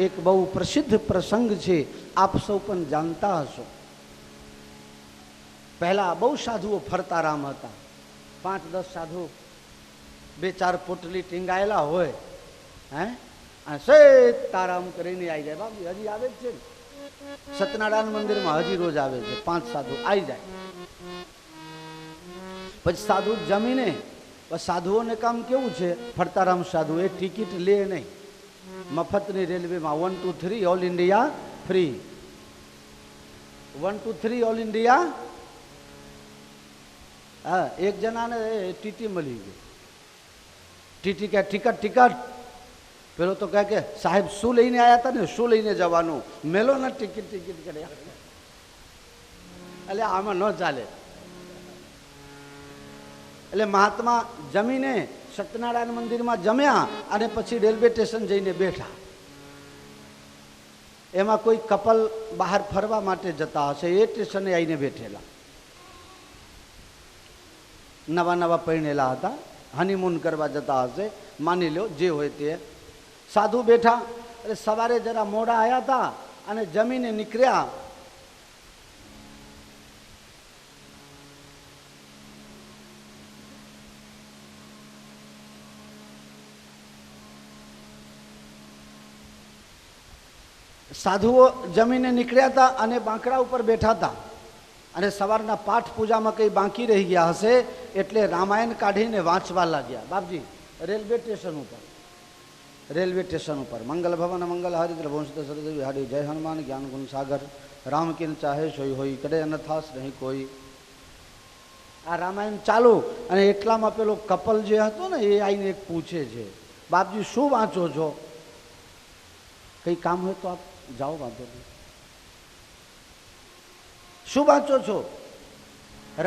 એક બહુ પ્રસિદ્ધ પ્રસંગ છે, આપ સૌ પણ જાણતા હશો। પહેલા બહુ સાધુઓ ફરતા રામ હતા, 5-10 સાધુ 2-4 પોટલી ટીંગાયેલા હોય, હે સીતારામ કરીને આવી જાય। બાબુ હજી આવે જ છે ને, સત્યનારાયણ મંદિરમાં હજી રોજ આવે છે, 5 સાધુ આવી જાય। પછી સાધુ જમીને, સાધુઓને કામ કેવું છે, ફરતારામ સાધુ એ ટિકિટ લે નહીં, મફતની રેલવેમાં 1 2 3 all India free, 1 2 3 all India. હા, એક જણાને ટીટી મળી ગઈ, ટીટી કે ટિકટ, પેલો તો કહે કે સાહેબ શું લઈને આવ્યા હતા ને, શું લઈને જવાનું, મેલો ને ટિકિટ કરે। એટલે આમાં ન ચાલે। એટલે મહાત્મા જમીને સત્યનારાયણ મંદિરમાં જમ્યા અને પછી રેલવે સ્ટેશન જઈને બેઠા। એમાં કોઈ કપલ બહાર ફરવા માટે જતા હશે, એ સ્ટેશને આવીને બેઠેલા, નવા પરણેલા હતા, હનીમૂન કરવા જતા હશે, માની લો જે હોય તે। સાધુ બેઠા, એટલે સવારે જરા મોડા આવ્યા હતા અને જમીને નીકળ્યા। સાધુઓ જમીને નીકળ્યા હતા અને બાંકડા ઉપર બેઠા હતા અને સવારના પાઠ પૂજામાં કંઈ બાકી રહી ગયા હશે એટલે રામાયણ કાઢીને વાંચવા લાગ્યા। બાપજી રેલવે સ્ટેશન ઉપર મંગલ ભવન મંગલ હરિદ્ર ભૂષિત સરદેવી હાડી જય હનુમાન જ્ઞાન ગુણ સાગર રામ કિન ચાહે સોઈ હોય કરે અનથાસ નહીં કોઈ। આ રામાયણ ચાલુ અને એટલામાં પેલો કપલ જે હતો ને એ આવીને એક પૂછે છે, બાપજી શું વાંચો છો? કંઈ કામ હોય તો આપ જાઓ, વાંધો નહીં। શું વાંચો છો?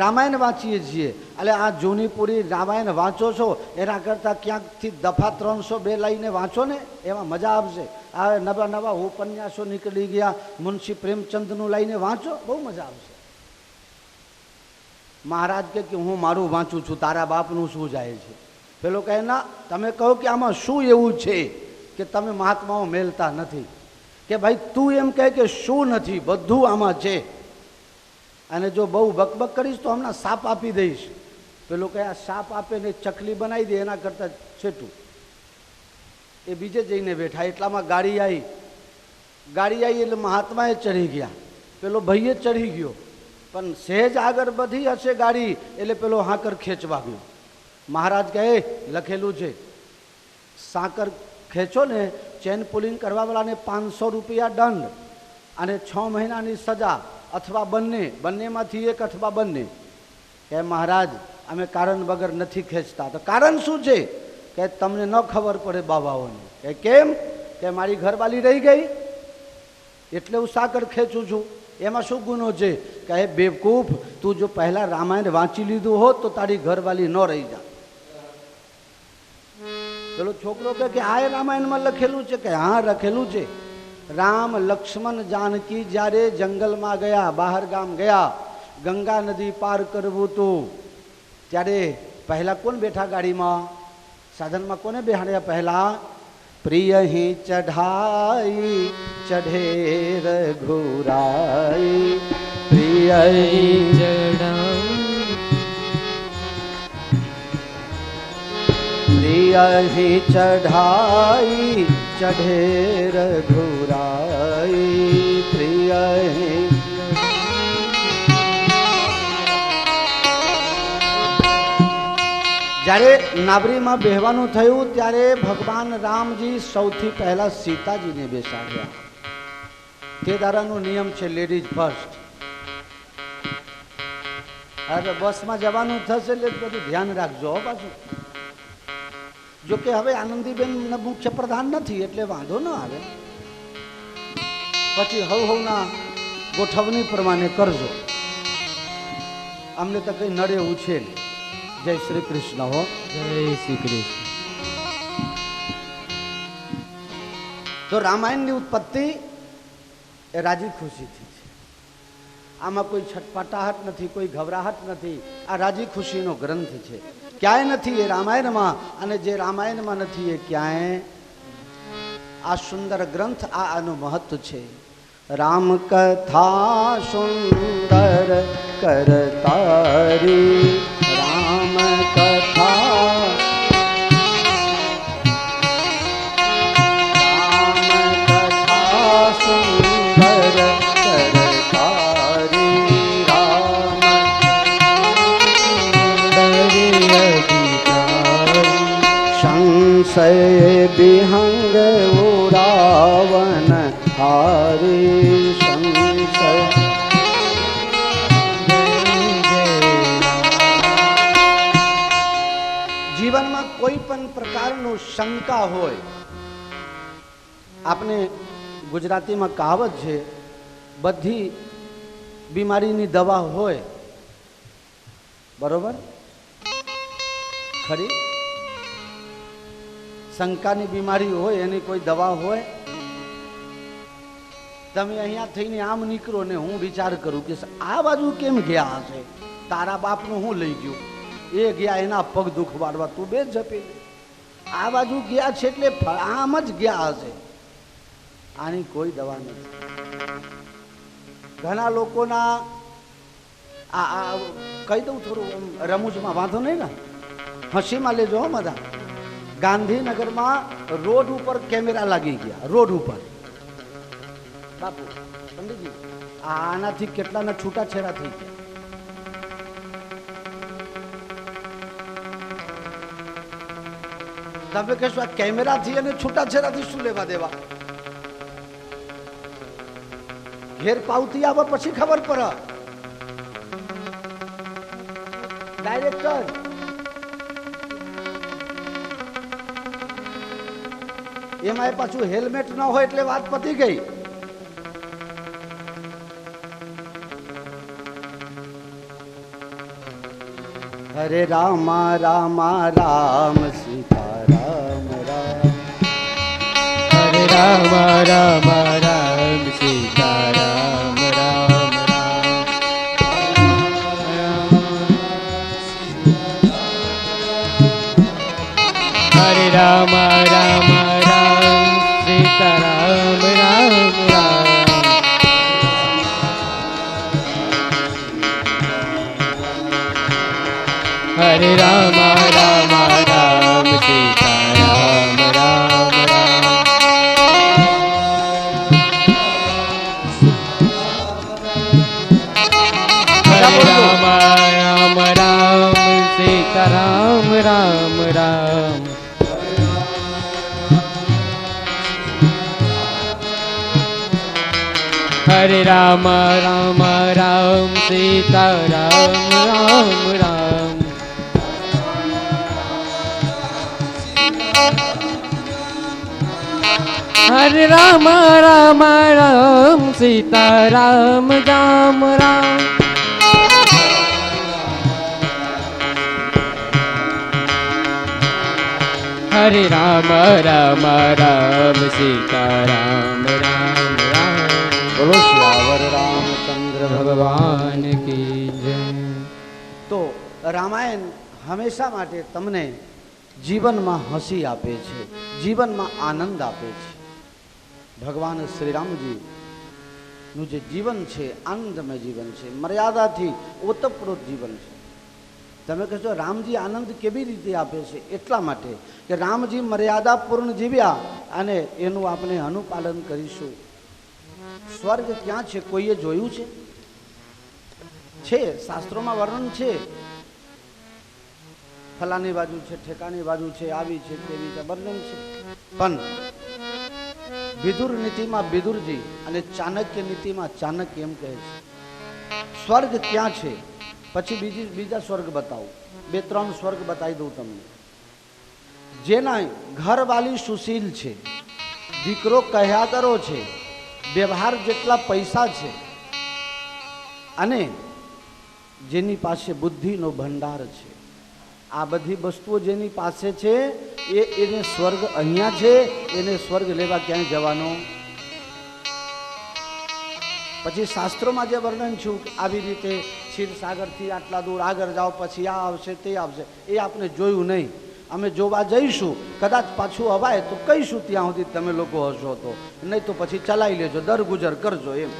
રામાયણ વાંચીએ છીએ। એટલે આ જૂની પૂરી રામાયણ વાંચો છો એના કરતાં ક્યાંકથી દફા 302 લઈને વાંચો ને, એમાં મજા આવશે। આ નવા ઉપન્યાસો નીકળી ગયા, મુનશી પ્રેમચંદનું લઈને વાંચો, બહુ મજા આવશે। મહારાજ કે હું મારું વાંચું છું, તારા બાપનું શું જાય છે? પેલો કહે ના, તમે કહો કે આમાં શું એવું છે કે તમે મહાત્માઓ મેલતા નથી? કે ભાઈ તું એમ કહે કે શું નથી, બધું આમાં છે, અને જો બહુ બકબક કરીશ તો હમણાં સાપ આપી દઈશ। પેલો કહે આ સાપ આપે ને ચકલી બનાવી દે એના કરતાં છેટું। એ બીજે જઈને બેઠા, એટલામાં ગાડી આવી એટલે મહાત્માએ ચડી ગયા, પેલો ભાઈએ ચડી ગયો, પણ સહેજ આગળ બધી હશે ગાડી એટલે પેલો હાકર ખેંચવા ગયો। મહારાજ કહે લખેલું છે, સાકર ખેંચો ને ચેન પુલિંગ કરવાવાળાને 500 રૂપિયા દંડ અને 6 મહિનાની સજા, અથવા બંનેમાંથી એક અથવા બંને। કે મહારાજ અમે કારણ વગર નથી ખેંચતા। તો કારણ શું છે? કે તમને ન ખબર પડે બાબાઓને। કે કેમ? કે મારી ઘરવાળી રહી ગઈ એટલે હું સાકર ખેંચું છું, એમાં શું ગુનો છે? કે બેવકૂફ, તું જો પહેલા રામાયણ વાંચી લીધું હોત તો તારી ઘરવાળી ન રહી જાય। પેલો છોકરો કે આ રામાયણમાં લખેલું છે? કે હા લખેલું છે। રામ લક્ષ્મણ જાનકી જ્યારે જંગલમાં ગયા, બહાર ગામ ગયા, ગંગા નદી પાર કરવું હતું, ત્યારે પહેલા કોણ બેઠા ગાડીમાં, સાધનમાં કોને બેહાડ્યા? પહેલા પ્રિય હી ચઢાઈ ચઢે રઘુરાઈ, પ્રિય હી प्रिय ही चढ़ाई चढ़े रघुराई, प्रिय ही। જ્યારે નાબરીમાં બેહવાનું થયું ત્યારે ભગવાન રામજી સૌથી પહેલા સીતાજીને બેસાડ્યા। તે દારાનો નિયમ છે લેડીઝ ફર્સ્ટ। હવે બસમાં જવાનું થશે એટલે બધું ધ્યાન રાખજો પાછું। જો કે હવે આનંદીબેન મુખ્ય પ્રધાન નથી એટલે વાંધો ન આવે, પછી હવના ગોઠવણી પ્રમાણે કરજો, અમને તો કઈ નડે એવું છે નહીં। જય શ્રી કૃષ્ણ હો, જય શ્રી કૃષ્ણ। તો રામાયણની ઉત્પત્તિ એ રાજી ખુશીથી છે। આમાં કોઈ છટપટાહટ નથી, કોઈ ઘબરાહટ નથી। આ રાજી ખુશીનો ગ્રંથ છે, ક્યાંય નથી એ રામાયણમાં, અને જે રામાયણમાં નથી એ ક્યાંય આ સુંદર ગ્રંથ આનું મહત્વ છે. રામ કથા સુંદર કરતારી, રામ કથા સુંદર કરતારી, રામ સંશય વિહંગ ઉરાવન હારી, સંશય જીવનમાં કોઈ પણ પ્રકારનું શંકા હોય, આપણે ગુજરાતીમાં કહાવત છે, બધી બીમારીની દવા હોય, બરોબર? ખરી? શંકાની બીમારી હોય એની કોઈ દવા હોય? તમે અહીંયા થઈને આમ નીકળો ને હું વિચાર કરું કે આ બાજુ કેમ ગયા હશે, તારા બાપનું હું લઈ ગયું, એ ગયા એના પગ દુખવાડવા, તું બે જપી, આ બાજુ ગયા છે એટલે આમ જ ગયા હશે. આની કોઈ દવા નથી. ઘણા લોકોના આ કહી દઉં થોડું રમૂજમાં, વાંધો નહીં ને, હસીમાં લેજો હો બધા. ગાંધીનગરમાં રોડ ઉપર કેમેરા લાગી ગયા, રોડ ઉપર. બાપુ પંડિતજી, આનાથી કેટલાના છૂટાછેડા થઈ ગયા. તમે કહેશો આ કેમેરાથી અને છૂટાછેડાથી શું લેવા દેવા? ઘેર પાવતી આવે પછી ખબર પડે. ડાયરેક્ટર એમાં પાછું હેલ્મેટ ન હોય એટલે વાત પતી ગઈ. હરે રામ રામ રામ સીતારામ રામ, હરે રામ રામ રામ સીતારામ રામ રામ, હરે રામ રામ રામ સીતારામ રામ રામ, હરે રામ રામ રામ સીતારામ રામ રામ, હરે રામ રામ રામ સીતારામ રામ રામ, હરે રામ રામ રામ સીતારામ રામ રામ, હરે રામ રામ રામ સીતારામ રામ રામ, હરે રામ રામ રામ સીતારામ રામ રામ. બોલો શ્યાવર રામચંદ્ર ભગવાન કી જય. તો રામાયણ હંમેશા માટે તમને જીવનમાં હસી આપે છે, જીવનમાં આનંદ આપે છે. ભગવાન શ્રી રામજીનું જે જીવન છે આનંદમય જીવન છે, મર્યાદાથી ઓતપ્રોત જીવન છે. તમે કહેશો રામજી આનંદ કેવી રીતે આપે છે? એટલા માટે કે રામજી મર્યાદાપૂર્ણ જીવ્યા અને એનું આપણે અનુપાલન કરીશું. સ્વર્ગ ક્યાં છે કોઈએ જોયું છે? શાસ્ત્રોમાં વર્ણન છે, ફલાની બાજુ છે, ઠેકાની બાજુ છે, આવી છે, તેવી છે, વર્ણન છે. પણ વિદુર નીતિમાં વિદુરજી અને ચાણક્ય નીતિમાં ચાણક્ય એમ કહે છે સ્વર્ગ ક્યાં છે. પછી બીજા સ્વર્ગ બતાવું, 2-3 સ્વર્ગ બતાવી દઉં તમને. જેના ઘરવાળી સુશીલ છે, દીકરો કહ્યાતરો છે, વ્યવહાર જેટલા પૈસા છે અને જેની પાસે બુદ્ધિનો ભંડાર છે, આ બધી વસ્તુઓ જેની પાસે છે એને સ્વર્ગ અહીંયા છે, એને સ્વર્ગ લેવા ક્યાંય જવાનો. પછી શાસ્ત્રોમાં જે વર્ણન છે આવી રીતે ક્ષીરસાગરથી આટલા દૂર આગળ જાઓ પછી આ આવશે તે આવશે, એ આપણે જોયું નહીં. અમે જોવા જઈશું, કદાચ પાછું અવાય તો કહીશું, ત્યાં સુધી તમે લોકો હશો તો, નહીં તો પછી ચલાવી લેજો, દર ગુજર કરજો એમ.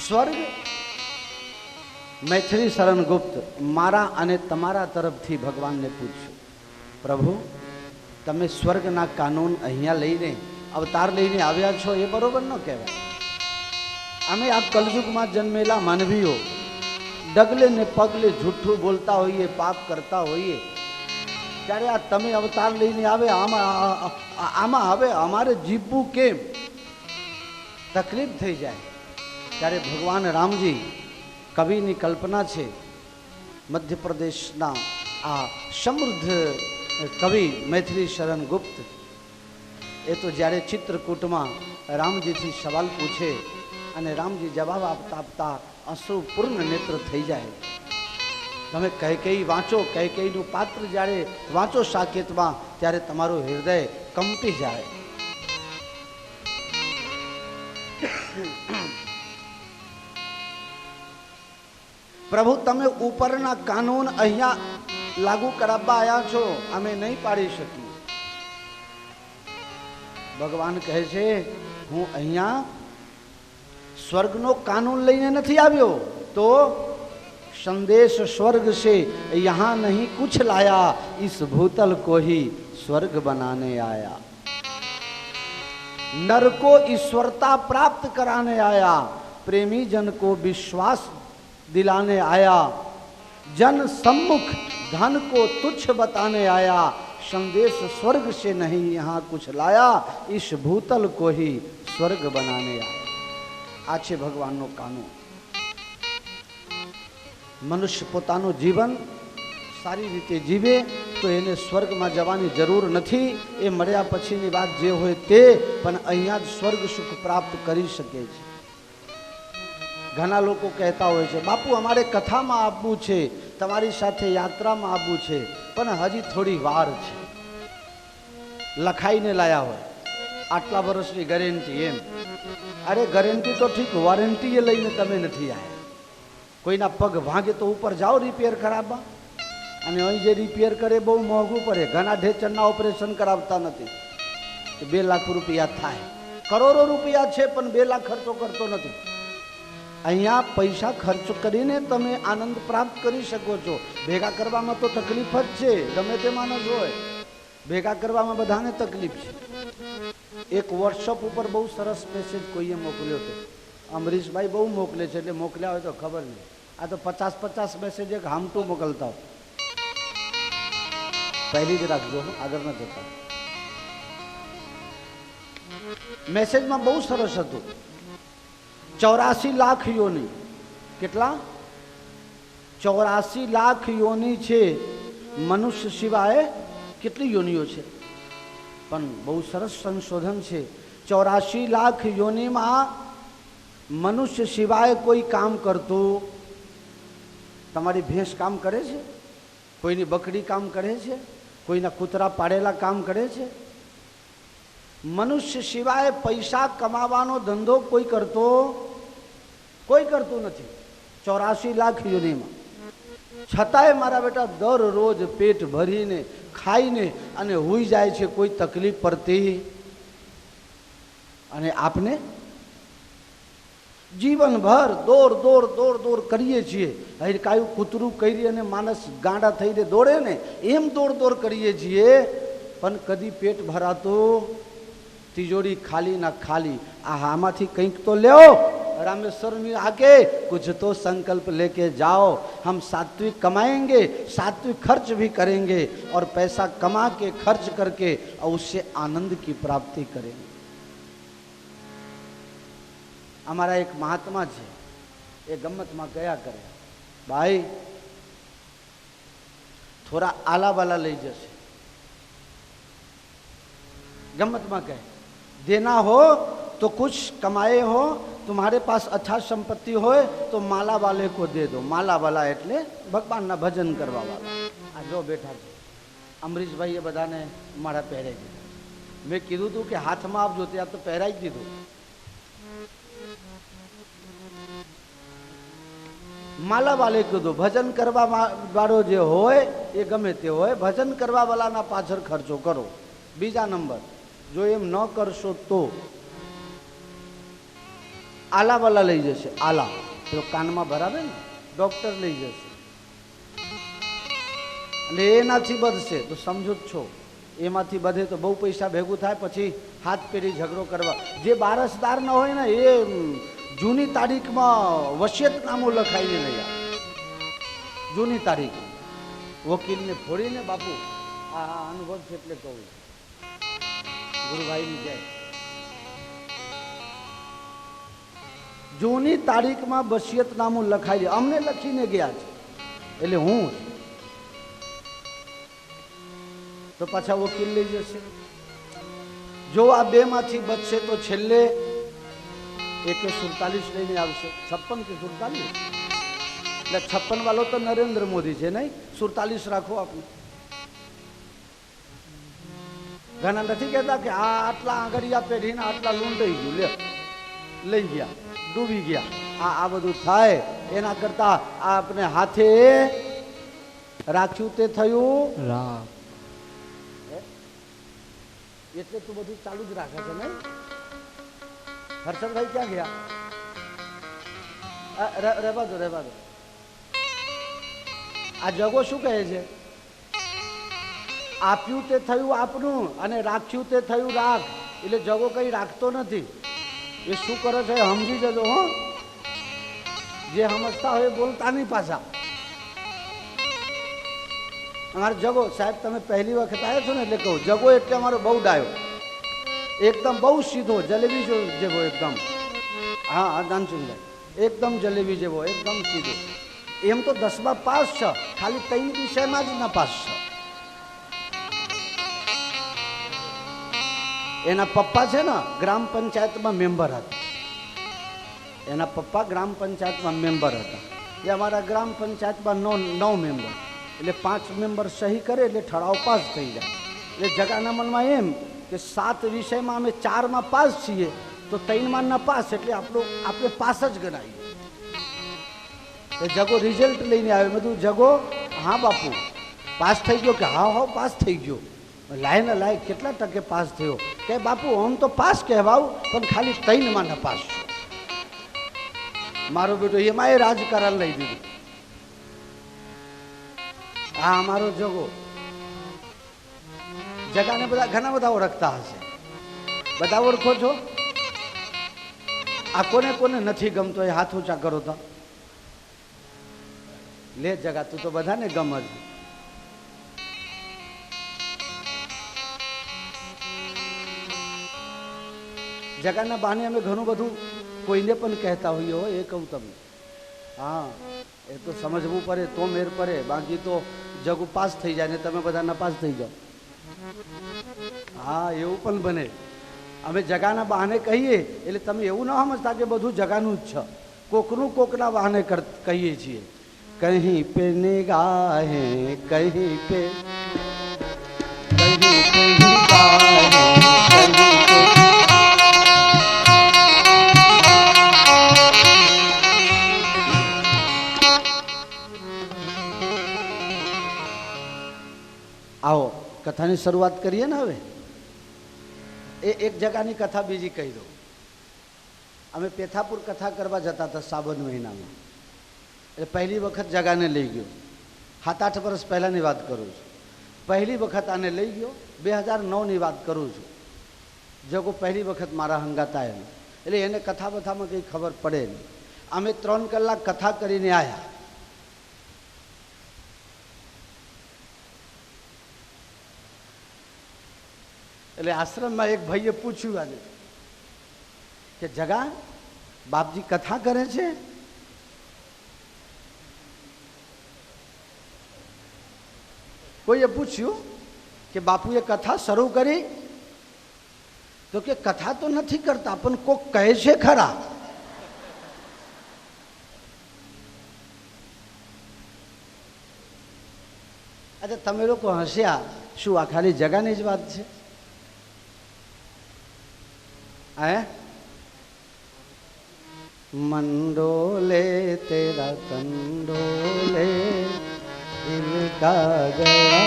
સ્વર્ગ. મૈથિલી શરણ ગુપ્ત મારા અને તમારા તરફથી ભગવાનને પૂછ્યું, પ્રભુ તમે સ્વર્ગના કાનૂન અહીંયા લઈને અવતાર લઈને આવ્યા છો એ બરોબર ન કહેવાય. અમે આ કલયુગમાં જન્મેલા માનવીઓ ડગલે ને પગલે જૂઠું બોલતા હોઈએ, પાપ કરતા હોઈએ, ત્યારે આ તમે અવતાર લઈને આવે આમાં હવે અમારે જીવવું કેમ? તકલીફ થઈ જાય. ત્યારે ભગવાન રામજી, કવિની કલ્પના છે, મધ્યપ્રદેશના આ સમૃદ્ધ કવિ મૈથિલી શરણ ગુપ્ત, એ તો જ્યારે ચિત્રકૂટમાં રામજીથી સવાલ પૂછે અને રામજી જવાબ આપતા આપતા અશ્રુપૂર્ણ નેત્ર થઈ જાય. તમે કૈકેયી વાંચો, કૈકેયીનું પાત્ર જ્યારે વાંચો સાકેતમાં, ત્યારે તમારું હૃદય કંપી જાય. પ્રભુ તમે ઉપરના કાનૂન અહીંયા લાગુ કરાવવા આવ્યા છો, અમે નહીં પાડી શકીએ. ભગવાન કહે છે, હું અહીંયા સ્વર્ગનો કાનૂન લઈને નથી આવ્યો, તો संदेश स्वर्ग से यहाँ नहीं कुछ लाया, इस भूतल को ही स्वर्ग बनाने आया. नर को ईश्वरता प्राप्त कराने आया, प्रेमी जन को विश्वास दिलाने आया, जन सम्मुख धन को तुच्छ बताने आया. संदेश स्वर्ग से नहीं यहाँ कुछ लाया, इस भूतल को ही स्वर्ग बनाने आया. आ छे भगवाननो कानून. मनुष्य પોતાનું જીવન સારી રીતે જીવે તો એને સ્વર્ગમાં જવાની જરૂર નથી. એ મળ્યા પછીની વાત જે હોય તે, પણ અહીંયા જ સ્વર્ગ સુખ પ્રાપ્ત કરી શકે છે. ઘણા લોકો કહેતા હોય છે, બાપુ અમારે કથામાં આવવું છે, તમારી સાથે યાત્રામાં આવવું છે, પણ હજી થોડી વાર છે. લખાઈને લાયા હોય, આટલા વર્ષની ગેરંટી એમ. અરે ગેરંટી તો ઠીક, વોરંટી એ લઈને તમે નથી આવ્યા. કોઈના પગ ભાંગે તો ઉપર જાઓ રિપેર કરાવવા, અને અહીં જે રિપેર કરે બહુ મોંઘું પડે. ઘણા ઢેચરના ઓપરેશન કરાવતા નથી, 2 લાખ રૂપિયા થાય. કરોડો રૂપિયા છે પણ 2 લાખ ખર્ચો કરતો નથી. અહીંયા પૈસા ખર્ચ કરીને તમે આનંદ પ્રાપ્ત કરી શકો છો. ભેગા કરવામાં તો તકલીફ જ છે, ગમે તે માણસ હોય, ભેગા કરવામાં બધાને તકલીફ છે. એક વોટ્સઅપ ઉપર બહુ સરસ મેસેજ કોઈએ મોકલ્યો હતો. અમરીશભાઈ બહુ મોકલે છે, એટલે મોકલ્યા હોય તો ખબર નહીં. આ તો 50 મેસેજ એક હામટું મોકલતા હોય. પહેલી જ રાખજો, આગળ ન જતા. મેસેજમાં બહુ સરસ હતું. 84 લાખ યોની. કેટલા? 84 લાખ યોની છે. મનુષ્ય સિવાય કેટલી યોનિઓ છે? પણ બહુ સરસ સંશોધન છે. 84 લાખ યોનીમાં મનુષ્ય સિવાય કોઈ કામ કરતું. તમારી ભેંસ કામ કરે છે? કોઈની બકરી કામ કરે છે? કોઈના કૂતરા પાડેલા કામ કરે છે? મનુષ્ય સિવાય પૈસા કમાવાનો ધંધો કોઈ કરતું નથી. 84 લાખ યોનીમાં. છતાંય મારા બેટા દરરોજ પેટ ભરીને ખાઈને અને હુઈ જાય છે, કોઈ તકલીફ પડતી. અને આપને જીવનભર દોડ કરીએ છીએ. કાયું કૂતરું કરી અને માણસ ગાંડા થઈને દોડે ને, એમ દોડ કરીએ છીએ, પણ કદી પેટ ભરાતું. તિજોરી ખાલી ના ખાલી. આમાંથી કંઈક તો લ્યો. रामेश्वर में आके कुछ तो संकल्प लेके जाओ. हम सात्विक कमाएंगे, सात्विक खर्च भी करेंगे, और पैसा कमा के खर्च करके और उससे आनंद की प्राप्ति करेंगे. हमारा एक महात्मा है, ये गम्मत में गया करे, भाई थोड़ा आला वाला ले जैसे. गम्मत में कहे, देना हो तो कुछ कमाए हो, तुम्हारे पास अच्छा संपत्ति हो तो माला वाले को दे दो. माला वाला એટલે ભગવાનના ભજન કરવા વાળા. આ જો બેઠા છે અમરીશભાઈ, એ બધાને માળા પહેરાઈ દીધા. મેં કીધું હતું કે હાથમાં આપજો, ત્યાં તો પહેરાઈ જ દીધું. માલાવાલે કીધું ભજન કરવા વાળો જે હોય એ ગમે તે હોય, ભજન કરવા વાળાના પાછળ ખર્ચો કરો. બીજા નંબર, જો એમ ન કરશો તો આલાવાલા લઈ જશે. આલા પેલો કાનમાં ભરાવે ને, ડોક્ટર લઈ જશે અને એનાથી બધશે તો સમજો જ છો. એમાંથી બધે તો બહુ પૈસા ભેગું થાય, પછી હાથ પેઢી ઝઘડો કરવા. જે બારસદાર ન હોય ને એ જૂની તારીખમાં વસિયતનામું લખાઈને લઈ આવે. જૂની તારીખ વકીલને ફોડીને બાપુ આ અનુભવ છે એટલે કહું, ગુરુભાઈની જય. જૂની તારીખમાં વસિયતનામું લખાઈ અમને લખીને ગયા છે, એટલે હું તો પાછા વકીલ લઈ જશે. જો આ બે માંથી બચશે તો છેલ્લે 147 લઈને આવશે. 56 કે 47, એટલે 56 વાળો તો નરેન્દ્ર મોદી છે નહીં, 47 રાખો આપણે. ઘણા નથી કહેતા કે આ આટલા આંગળિયા પેઢીને આટલા લૂંટાઈ ગયું, લે લઈ ગયા, ડૂબી ગયા. આ બધું થાય એના કરતા આપણે હાથે રાખ્યું તે થયું રામ. એટલે તું બધું ચાલુ જ રાખે છે નહીં. હર્ષદભાઈ ક્યાં ગયા? રહેવા દો, રહેવા દો. આ જગો શું કહે છે? આપ્યું તે થયું આપનું અને રાખ્યું તે થયું રાખ. એટલે જગો કઈ રાખતો નથી. એ શું કરે છે સમજી જજો. હો, જે સમજતા હોય બોલતા નહીં પાછા. અમારો જગો સાહેબ, તમે પહેલી વખત આવ્યા છો ને એટલે કહું, જગો એટલે અમારો બહુ ડાયો, એકદમ બહુ સીધો, જલેબી જેવો એકદમ. હા દાનચંદભાઈ, એકદમ જલેબી જેવો, એકદમ સીધો. એમ તો 10માં પાસ છે, ખાલી 3 વિષયમાં જ ના પાસ છે. એના પપ્પા છે ને ગ્રામ પંચાયતમાં મેમ્બર હતા. એના પપ્પા ગ્રામ પંચાયતમાં મેમ્બર હતા. એ અમારા ગ્રામ પંચાયતમાં 9 મેમ્બર, એટલે 5 મેમ્બર સહી કરે એટલે ઠરાવ પાસ થઈ જાય. એટલે જગાના મનમાં એમ કે 7 વિષયમાં અમે 4માં પાસ છીએ તો 3માં ના પાસ, એટલે આપણે પાસ જ ગણાવીએ. એ જગો રિઝલ્ટ લઈને આવ્યો. બધું જગો હા બાપુ પાસ થઈ ગયો? કે હા હા પાસ થઈ ગયો. લાયને લાયક કેટલા ટકે પાસ થયો? કે બાપુ આમ તો પાસ કહેવાવું પણ ખાલી 3માં ના પાસ છો. મારો બેટો એમાં એ રાજકારણ લઈ દીધું. હા અમારો જગો. જગાને બધા ઘણા બધા ઓળખતા હશે. બધા ઓળખો છો? આ કોને કોને નથી ગમતો એ હાથ ઊંચા કરો તો. લે જગા, તું તો બધાને ગમે છે. જગાના બહાને અમે ઘણું બધું કોઈને પણ કહેતા હોઈએ હોય, એ કહું તમને. હા, એ તો સમજવું પડે તો મેર પડે, બાકી તો જગુ પાસ થઈ જાય ને તમે બધા નપાસ થઈ જાઓ. હા એવું પણ બને. અમે જગાના બહાને કહીએ એટલે તમે એવું ના સમજતા કે બધું જગાનું જ છે. કોકનું કોકના બહાને કહીએ છીએ. કહી પે નિગાહે, કહી પે આવો કથાની શરૂઆત કરીએ ને. હવે એક જગાની કથા બીજી કહી દઉં. અમે પેથાપુર કથા કરવા જતા હતા સાવન મહિનામાં. એટલે પહેલી વખત જગાને લઈ ગયો. 7-8 વર્ષ પહેલાંની વાત કરું છું. પહેલી વખત આને લઈ ગયો. 2009ની વાત કરું છું. જગો પહેલી વખત મારા હંગાત આવેલો. એટલે એને કથા બથામાં કંઈ ખબર પડે નહીં. અમે 3 કલાક કથા કરીને આવ્યા. એટલે આશ્રમમાં એક ભાઈએ પૂછ્યું આજે કે જગા બાપજી કથા કરે છે? કોઈએ પૂછ્યું કે બાપુએ કથા શરૂ કરી? તો કે કથા તો નથી કરતા પણ કોક કહે છે ખરા. અચ્છા તમે લોકો હસ્યા, શું આ ખાલી જગાની જ વાત છે? હે मंडोले तेरा तंडोले दिल का गया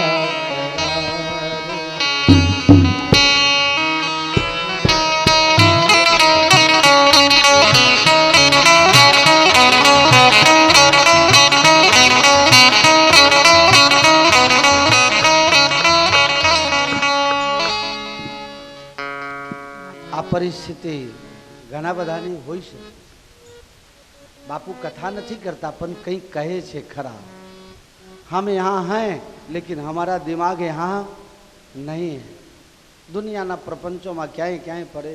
આ પરિસ્થિતિ ઘણા બધાની હોય છે. बापू कथा नहीं करता पण कहीं कहे छे खरा. हम यहाँ हैं लेकिन हमारा दिमाग यहाँ नहीं है. दुनियाना प्रपंचों में क्या क्या पड़े.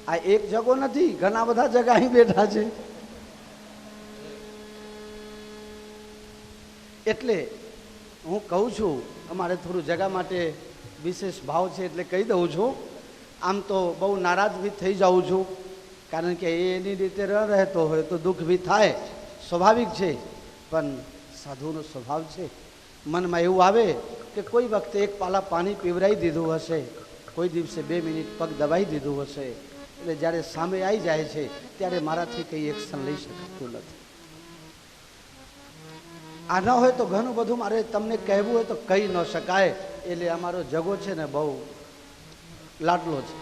आ एक जगह नहीं घना बधा जगह ही बैठा छे. એટલે હું કહું છું અમારે થોડું જગા માટે વિશેષ ભાવ છે એટલે કહી દઉં છું. આમ તો બહુ નારાજ બી થઈ જાઉં છું કારણ કે એની રીતે ન રહેતો હોય તો દુઃખ બી થાય, સ્વાભાવિક છે. પણ સાધુનો સ્વભાવ છે, મનમાં એવું આવે કે કોઈ વખતે એક પાલા પાણી પીવરાઈ દીધું હશે, કોઈ દિવસે 2 મિનિટ પગ દબાઈ દીધું હશે, એટલે જ્યારે સામે આવી જાય છે ત્યારે મારાથી કંઈ એક્શન લઈ શકાતું નથી. આ ન હોય તો ઘણું બધું મારે તમને કહેવું હોય તો કહી ન શકાય. એટલે અમારો જગો છે ને બહુ લાડલો છે.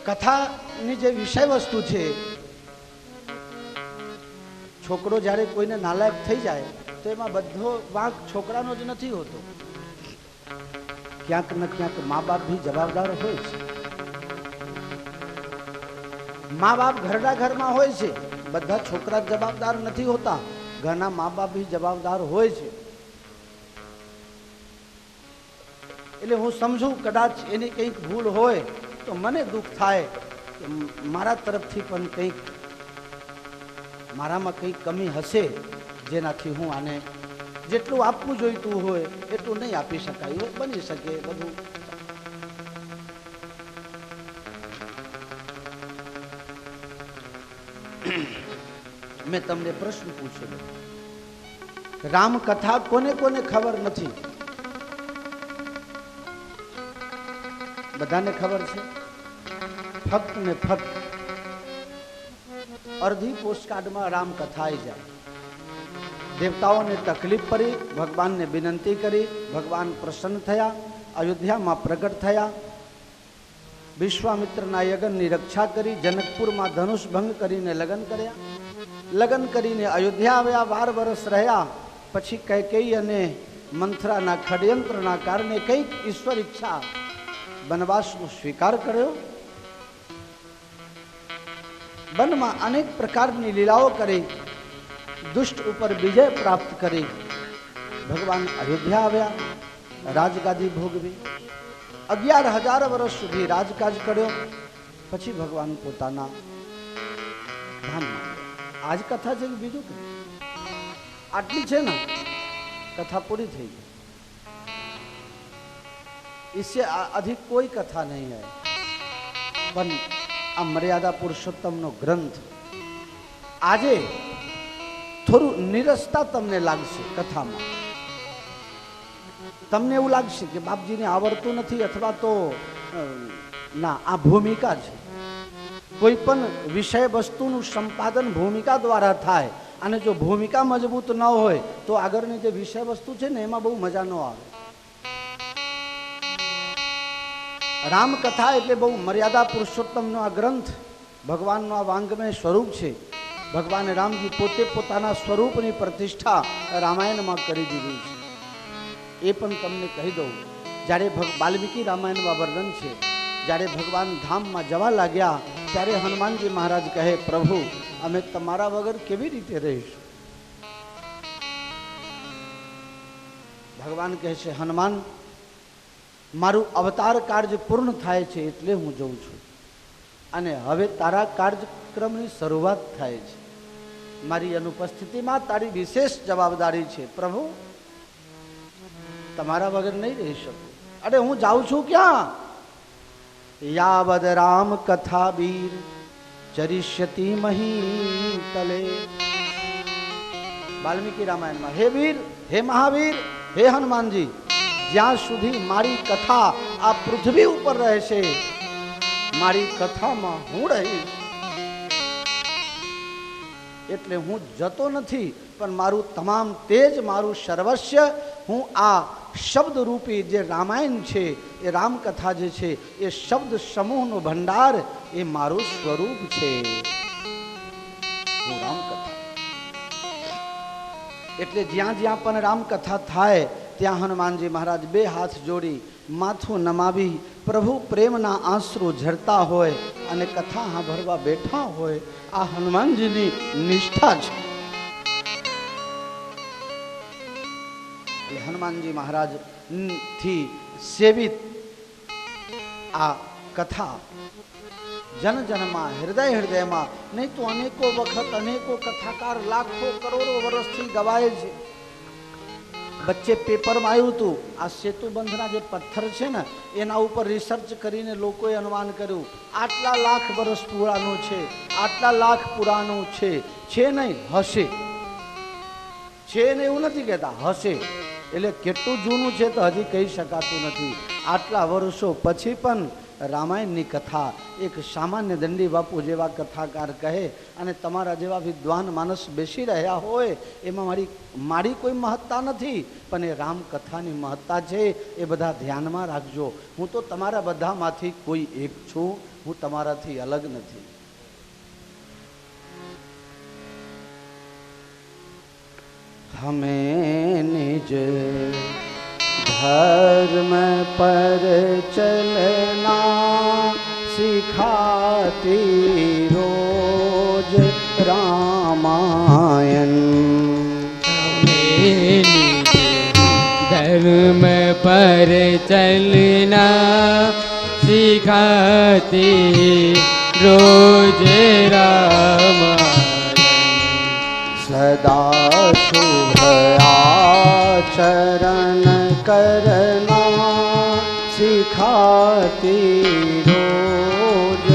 કથાની જે વિષય વસ્તુ છે, છોકરો જ્યારે કોઈને નાલાયક થઈ જાય તો એમાં બધો વાંક છોકરાનો જ નથી હોતો. ક્યાંક ને ક્યાંક મા બાપ ભી જવાબદાર હોય છે. મા બાપ ઘરના ઘરમાં હોય છે, બધા છોકરા જવાબદાર નથી હોતા. ઘરના મા બાપ ભી જવાબદાર હોય છે. એટલે હું સમજુ કદાચ એની કંઈક ભૂલ હોય તો મને દુઃખ થાય કે મારા તરફથી પણ કંઈક મારામાં કંઈક કમી હશે જેનાથી હું આને જેટલું આપવું જોઈતું હોય એટલું નહીં આપી શકાય હોય. બની શકે બધું. મેં તમને પ્રશ્ન પૂછ્યો, રામકથા કોને કોને ખબર નથી? બધાને ખબર છે. ફક્ત ને ફક્ત અડધી પોસ્ટકાર્ડમાં રામકથા આવી જાય. દેવતાઓને તકલીફ પડી, ભગવાનને વિનંતી કરી, ભગવાન પ્રસન્ન થયા, અયોધ્યામાં પ્રગટ થયા, વિશ્વામિત્રના યજ્ઞની રક્ષા કરી, જનકપુરમાં ધનુષ ભંગ કરીને લગ્ન કર્યા, લગ્ન કરીને અયોધ્યા આવ્યા, 12 વર્ષ રહ્યા. પછી કૈકેયી અને મંથરાના ષડયંત્રના કારણે કંઈક ઈશ્વર ઈચ્છા વનવાસનો સ્વીકાર કર્યો. વનમાં અનેક પ્રકારની લીલાઓ કરી, દુષ્ટ ઉપર વિજય પ્રાપ્ત કરી, ભગવાન અયોધ્યા આવ્યા, રાજગાદી ભોગવી, 11,000 વર્ષ સુધી રાજકાજ કર્યો. પછી ભગવાન પોતાના ધામમાં. આજ કથા છે કે બીજું કંઈ? આટલી છે ને कथा पूरी थी गई। इससे अधिक कोई कथा नहीं है। पण आ मर्यादा पुरुषोत्तम नो ग्रंथ आजे थोड़ू निरसता तमने लागशे कथा में। तमने एवं लागशे कि बापजी ने आवड़तुं नथी अथवा तो ना आ भूमिका छे। कोई पण विषय वस्तुनु संपादन भूमिका द्वारा थाय અને જો ભૂમિકા મજબૂત ન હોય તો આગળની જે વિષય વસ્તુ છે ને એમાં બહુ મજા ન આવે। રામકથા એટલે બહુ મર્યાદા પુરુષોત્તમનો આ ગ્રંથ ભગવાનનો આ વાંગમય સ્વરૂપ છે। ભગવાન રામજી પોતે પોતાના સ્વરૂપની પ્રતિષ્ઠા રામાયણમાં કરી દીધી છે। એ પણ તમને કહી દઉં, જ્યારે વાલ્મીકી રામાયણમાં વર્ણન છે, જ્યારે ભગવાન ધામમાં જવા લાગ્યા ત્યારે હનુમાનજી મહારાજ કહે, પ્રભુ અમે તમારા વગર કેવી રીતે રહીશું? ભગવાન કહે છે, હનુમાન મારું અવતાર કાર્ય પૂર્ણ થાય છે એટલે હું જઉં છું અને હવે તારા કાર્યક્રમની શરૂઆત થાય છે। મારી અનુપસ્થિતિમાં તારી વિશેષ જવાબદારી છે। પ્રભુ તમારા વગર નહીં રહી શકું। અરે હું જાઉં છું ક્યાં? यावद राम कथा वीर चरिष्यति मही तले। वाल्मीकि रामायण में हे वीर હે મહાવીર, હે હનુમાનજી, જ્યાં સુધી મારી કથા આ પૃથ્વી ઉપર રહેશે, મારી કથામાં હું રહીશ. એટલે હું જતો નથી, પણ મારું તમામ તેજ, મારું સર્વસ્વ હું આ શબ્દ રૂપી જે રામાયણ છે, એ રામકથા જે છે, એ શબ્દ સમૂહનો ભંડાર, એ મારું સ્વરૂપ છે. હું રામકથા. એટલે જ્યાં જ્યાં પણ રામકથા થાય ત્યાં હનુમાનજી મહારાજ બે હાથ જોડી માથું નમાવી પ્રભુ પ્રેમના આંસુ ઝરતા હોય અને કથા સાંભળવા બેઠા હોય. આ હનુમાનજીની નિષ્ઠા છે. હનુમાનજી મહારાજ થી સેવિત આ કથા જન જનમાં, હૃદય હૃદયમાં, નહીં તો અનેકો વખત અનેકો કથાકાર લાખો કરોડો વર્ષથી ગવાય છે. વચ્ચે પેપરમાં આવ્યું હતું, આ સેતુબંધના જે પથ્થર છે ને એના ઉપર રિસર્ચ કરીને લોકોએ અનુમાન કર્યું આટલા લાખ વર્ષ પુરાણું છે, આટલા લાખ પુરાણું છે. છે નહીં, હશે. છે ને એવું નથી કહેતા, હશે. એટલે કેટલું જૂનું છે તો હજી કહી શકાતું નથી. આટલા વર્ષો પછી પણ રામાયણની કથા એક સામાન્ય દંડી બાપુ જેવા કથાકાર કહે અને તમારા જેવા વિદ્વાન માણસ બેસી રહ્યા હોય, એમાં મારી કોઈ મહત્તા નથી, પણ એ રામકથાની મહત્તા છે. એ બધા ધ્યાનમાં રાખજો. હું તો તમારા બધામાંથી કોઈ એક છું, હું તમારાથી અલગ નથી. हमें निज धर्म पर चलना सिखाती रोज रामायण. हमें निज धर्म पर चलना सिखाती रोज रामायण. सदा शुभ आचरण करना सिखाती रोज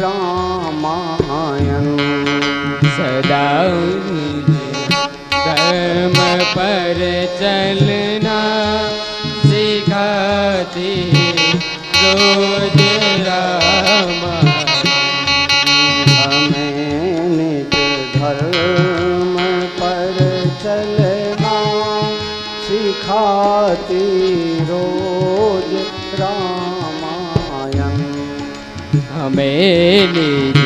रामायण. सदा धर्म पर चलना सिखाती रोज रामायण. हमें निज धर्म पर चलना सिखाती रोज रामायण. हमें निज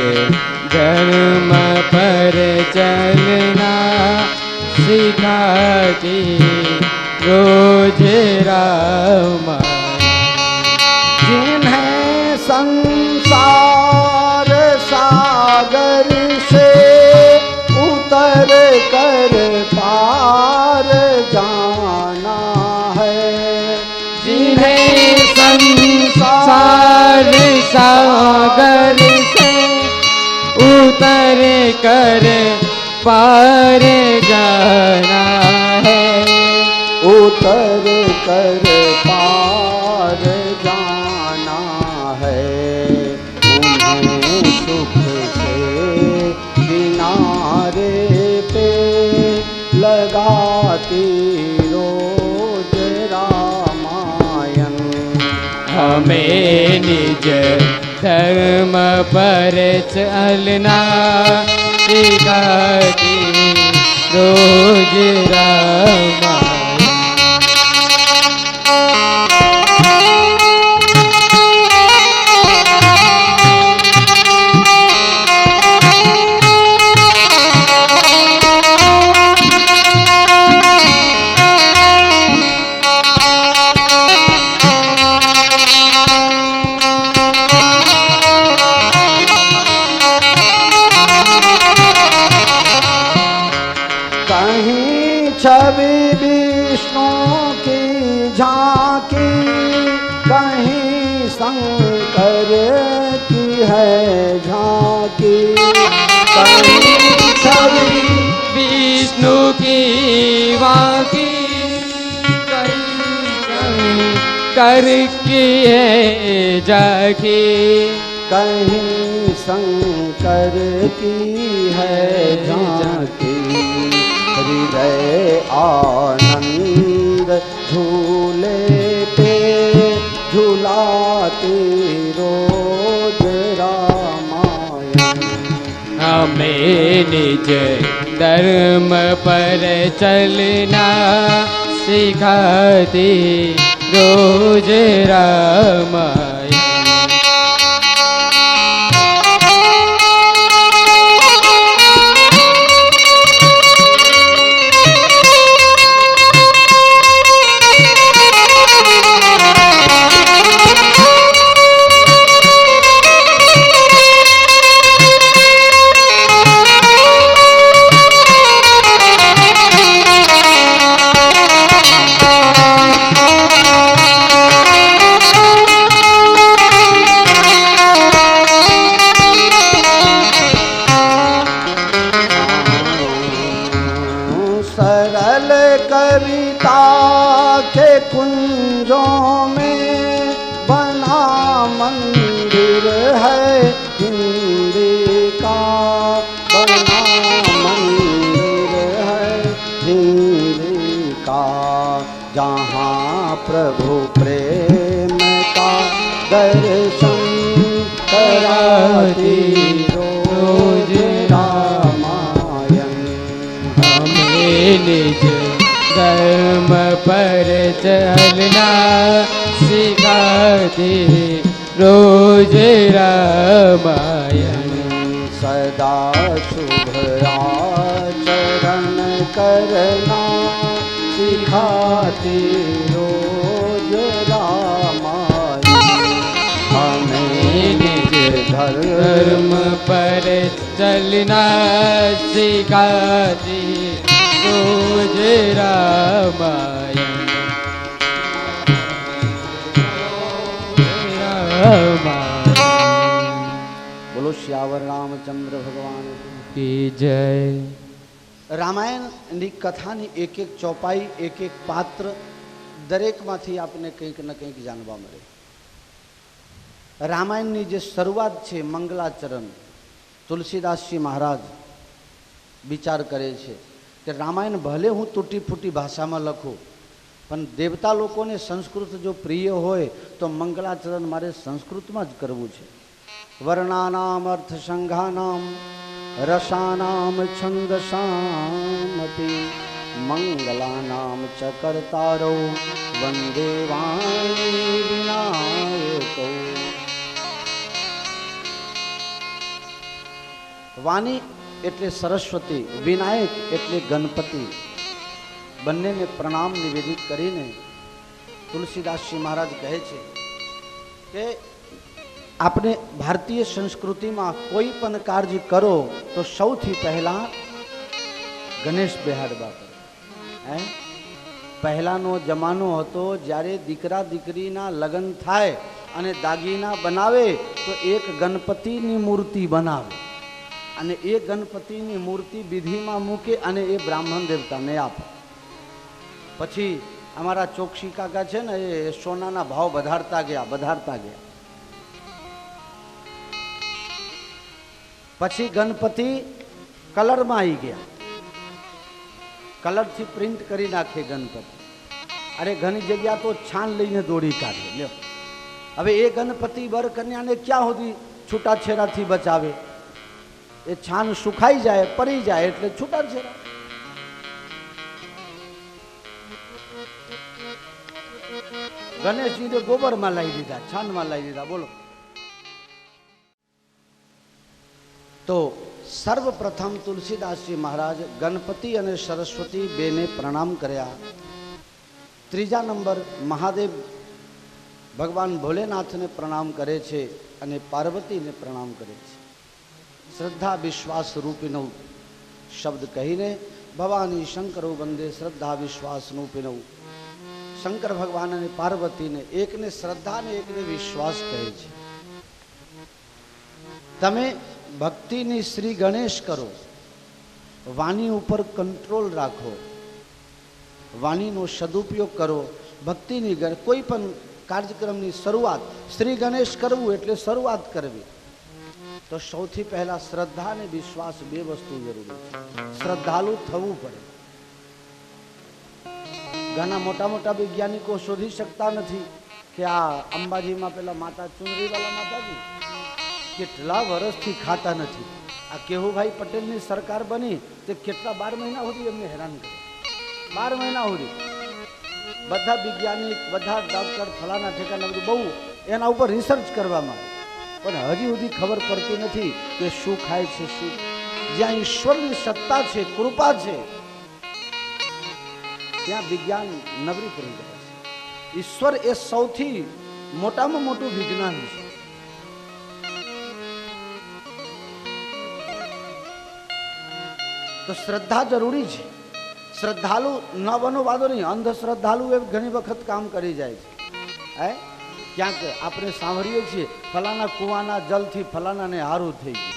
धर्म पर चलना सिखाती रोज रामायण. जिन्हें संसार सागर से उतर कर पार जाना है. जिन्हें संसार सागर से उतर कर पार जाना है. उतर कर पार जाना है. उन्हें सुख से किनारे पे लगाती रोज रामायण. हमें निज धर्म पर चलना सिखाती रोज रामायण. छवि विष्णु की झांकी, कहीं शंकर की है झांकी. कहीं छवि विष्णु की वाकी, कहीं शंकर की है झांकी. कहीं शंकर की है झांकी. हृदय आनंद झूले पे झूलाते रोज रामायण। हमें निज धर्म पर चलना सिखाती रोज रामायण। सरल कविता के कुंजों में बना मंदिर है हिंदी का, बना मंदिर है हिंदी का। जहाँ प्रभु प्रेम का दर्शन कराती रोज रामायण। निज धर्म पर चलना सिखाती रोज रामायण। सदा शुभ आचरण करना सिखाती रोज रामायण। हमें निज धर्म पर चलना सिखाती रोज रामायण। बोलो श्यावर रामचंद्र भगवान की जय। રામાયણની કથાની એક એક ચોપાઈ, એક એક પાત્ર દરેકમાંથી આપને કંઈક ને કંઈક જાણવા મળે. રામાયણની જે શરૂઆત છે મંગલાચરણ, તુલસીદાસજી મહારાજ વિચાર કરે છે કે રામાયણ ભલે હું તૂટી ફૂટી ભાષામાં લખું, પણ દેવતા લોકોને સંસ્કૃત જો પ્રિય હોય તો મંગલાચરણ મારે સંસ્કૃતમાં જ કરવું છે. વર્ણાનામ અર્થસંઘાનામ રસાનામ છંદસામપી મંગલાનામ ચ કર્તારો વંદે વાણી વિનાયકો. વાણી એટલે સરસ્વતી, વિનાયક એટલે ગણપતિ. બંનેને પ્રણામ નિવેદિત કરીને તુલસીદાસજી મહારાજ કહે છે કે આપણે ભારતીય સંસ્કૃતિમાં કોઈ પણ કાર્ય કરો તો સૌથી પહેલા ગણેશ બેહાડવા પડે. પહેલાનો જમાનો હતો જ્યારે દીકરા દીકરીના લગ્ન થાય અને દાગીના બનાવે તો એક ગણપતિની મૂર્તિ બનાવે અને એ ગણપતિની મૂર્તિ વિધિમાં મૂકે અને એ બ્રાહ્મણ દેવતાને આપે. પછી અમારા ચોકસી કાકા છે ને એ સોનાના ભાવ વધારતા ગયા. પછી ગણપતિ કલરમાં આવી ગયા, કલરથી પ્રિન્ટ કરી નાખે ગણપતિ. અરે ઘણી જગ્યા તો છાન લઈને દોડી કાઢે. લ્યો હવે એ ગણપતિ બર કન્યાને ક્યાં સુધી છૂટાછેડાથી બચાવે? એ છાન સુખાઈ જાય, પરી જાય એટલે છૂટાછેડા. ગણેશજીને ગોબરમાં લાવી દીધા, છાનમાં લાવી દીધા. બોલો. તો સર્વપ્રથમ તુલસીદાસજી મહારાજ ગણપતિ અને સરસ્વતી બેને પ્રણામ કર્યા. ત્રીજા નંબર મહાદેવ ભગવાન ભોલેનાથને પ્રણામ કરે છે અને પાર્વતીને પ્રણામ કરે છે. શ્રદ્ધા વિશ્વાસ રૂપીનો શબ્દ કહીને ભવાની શંકરો વંદે શ્રદ્ધા વિશ્વાસ રૂપીનો. શંકર ભગવાન અને પાર્વતીને એકને શ્રદ્ધા અને એકને વિશ્વાસ કહે છે. તમે ભક્તિની શ્રી ગણેશ કરો, વાણી ઉપર કંટ્રોલ રાખો, વાણીનો સદુપયોગ કરો. ભક્તિની કોઈ પણ કાર્યક્રમની શરૂઆત શ્રી ગણેશ કરવું એટલે શરૂઆત કરવી તો સૌથી પહેલા શ્રદ્ધા અને વિશ્વાસ બે વસ્તુ જરૂરી છે. શ્રદ્ધાળુ થવું પડે. ઘણા મોટા મોટા વૈજ્ઞાનિકો શોધી શકતા નથી કે આ અંબાજીમાં પેલા માતા ચુનરીવાલા માતાજી કેટલા વર્ષથી ખાતા નથી. આ કેવુભાઈ પટેલની સરકાર બની તે કેટલા 12 મહિના સુધી એમને હેરાન કરે. 12 મહિના સુધી બધા વૈજ્ઞાનિક, બધા ડોક્ટર, ફલાના ઠેકાના બધું બહુ એના ઉપર રિસર્ચ કરવામાં આવે, પણ હજી સુધી ખબર પડતી નથી કે શું ખાય છે શું. જ્યાં ઈશ્વરની સત્તા છે, કૃપા છે, ત્યાં વિજ્ઞાન નબળી પડી જાય છે. ઈશ્વર એ સૌથી મોટામાં મોટું વિજ્ઞાન છે. તો શ્રદ્ધા જરૂરી છે. શ્રદ્ધાળુ ન બનો વાંધો નહીં, અંધશ્રદ્ધાળુ એ ઘણી વખત કામ કરી જાય છે. હે ક્યાંક આપણે સાંભળીએ છીએ ફલાના કૂવાના જલથી ફલાનાને હારું થઈ ગયું,